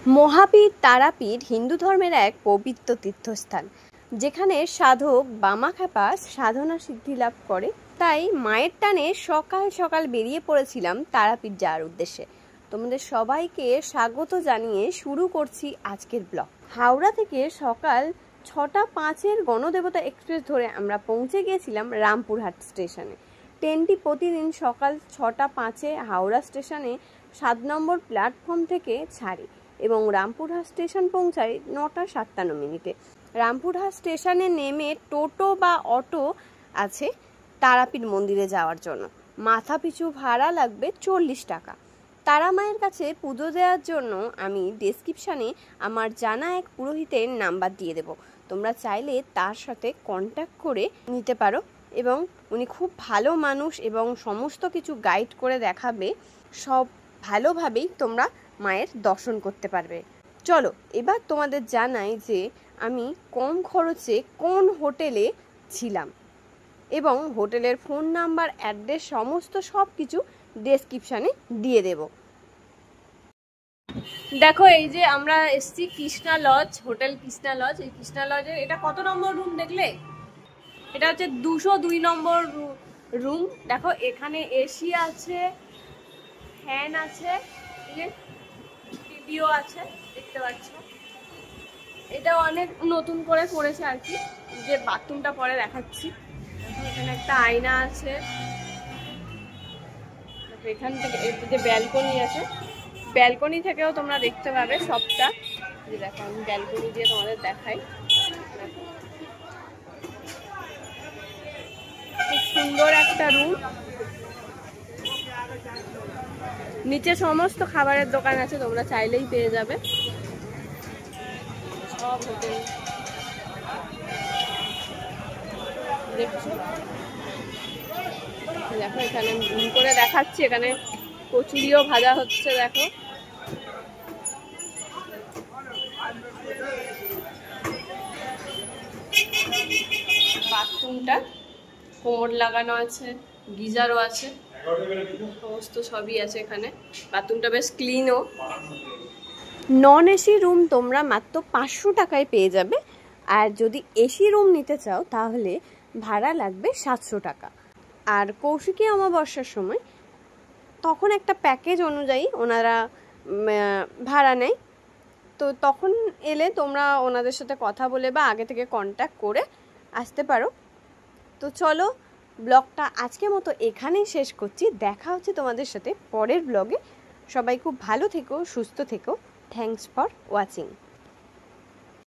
মহাপীর তারাপীঠ হিন্দু ধর্মের এক পবিত্র তীর্থস্থান, যেখানে সাধক বামাখ্যাপা সাধনা সিদ্ধি লাভ করে। তাই মায়ের টানে সকাল সকাল বেরিয়ে পড়েছিলাম তারাপীঠ যাওয়ার উদ্দেশ্যে। তোমাদের সবাইকে স্বাগত জানিয়ে শুরু করছি আজকের ব্লগ। হাওড়া থেকে সকাল 6:05 গণদেবতা এক্সপ্রেস ধরে আমরা পৌঁছে গিয়েছিলাম রামপুরহাট স্টেশনে। ট্রেনটি প্রতিদিন সকাল 6:05 হাওড়া স্টেশনে 7 নম্বর প্ল্যাটফর্ম থেকে ছাড়ে এবং রামপুরহাট স্টেশন পৌঁছায় 9:57। রামপুরহাট স্টেশনে নেমে টোটো বা অটো আছে তারাপীঠ মন্দিরে যাওয়ার জন্য। মাথা পিছু ভাড়া লাগবে 40 টাকা। তারা মায়ের কাছে পুজো দেওয়ার জন্য আমি ডেসক্রিপশানে আমার জানা এক পুরোহিতের নাম্বার দিয়ে দেব, তোমরা চাইলে তার সাথে কন্ট্যাক্ট করে নিতে পারো এবং উনি খুব ভালো মানুষ এবং সমস্ত কিছু গাইড করে দেখাবে। সব ভালোভাবেই তোমরা মায়ের দর্শন করতে পারবে। চলো এবার তোমাদের জানাই যে আমি কম খরচে কোন হোটেলে ছিলাম এবং হোটেলের ফোন নাম্বার, অ্যাড্রেস সমস্ত সব কিছু ডেসক্রিপশানে দিয়ে দেব। দেখো এই যে আমরা এসছি Krishna lodge, hotel Krishna lodge. এই কৃষ্ণা লজের এটা কত নম্বর রুম দেখলে? এটা হচ্ছে 202 নম্বর রুম। দেখো এখানে এসি আছে, ফ্যান আছে, টিভিও আছে, দেখতে পাচ্ছ। এটা অনেক নতুন করে করেছে আর কি। যে বাথরুমটা পরে দেখাচ্ছি। এখানে একটা আয়না আছে, এখান থেকে যে ব্যালকনি আছে, ব্যালকনি থেকেও তোমরা দেখতে পাবে সবটা। যে দেখো আমি ব্যালকনি দিয়ে তোমাদের দেখাই। খুব সুন্দর একটা রুম। নিচে সমস্ত খাবারের দোকান আছে, তোমরা চাইলেই পেয়ে যাবে। সব হোটেল দেখছো, দেখো এখানে জুম করে দেখাচ্ছি। এখানে কচুরিও ভাজা হচ্ছে, দেখো। বাথরুমটা কোমর লাগানো আছে, গিজারও আছে, সমস্ত সবই আছে এখানে। বাথরুমটা বেশ ক্লিনও। নন এসি রুম তোমরা মাত্র 500 টাকায় পেয়ে যাবে, আর যদি এসি রুম নিতে চাও তাহলে ভাড়া লাগবে 700 টাকা। আর কৌশিকী অমাবস্যার সময় তখন একটা প্যাকেজ অনুযায়ী ওনারা ভাড়া নেয়, তো তখন এলে তোমরা ওনাদের সাথে কথা বলে বা আগে থেকে কন্ট্যাক্ট করে আসতে পারো। তো চলো ব্লগটা আজকের মতো এখানেই শেষ করছি। দেখা হচ্ছে তোমাদের সাথে পরের ব্লগে। সবাই খুব ভালো থেকো, সুস্থ থেকো। Thanks for watching.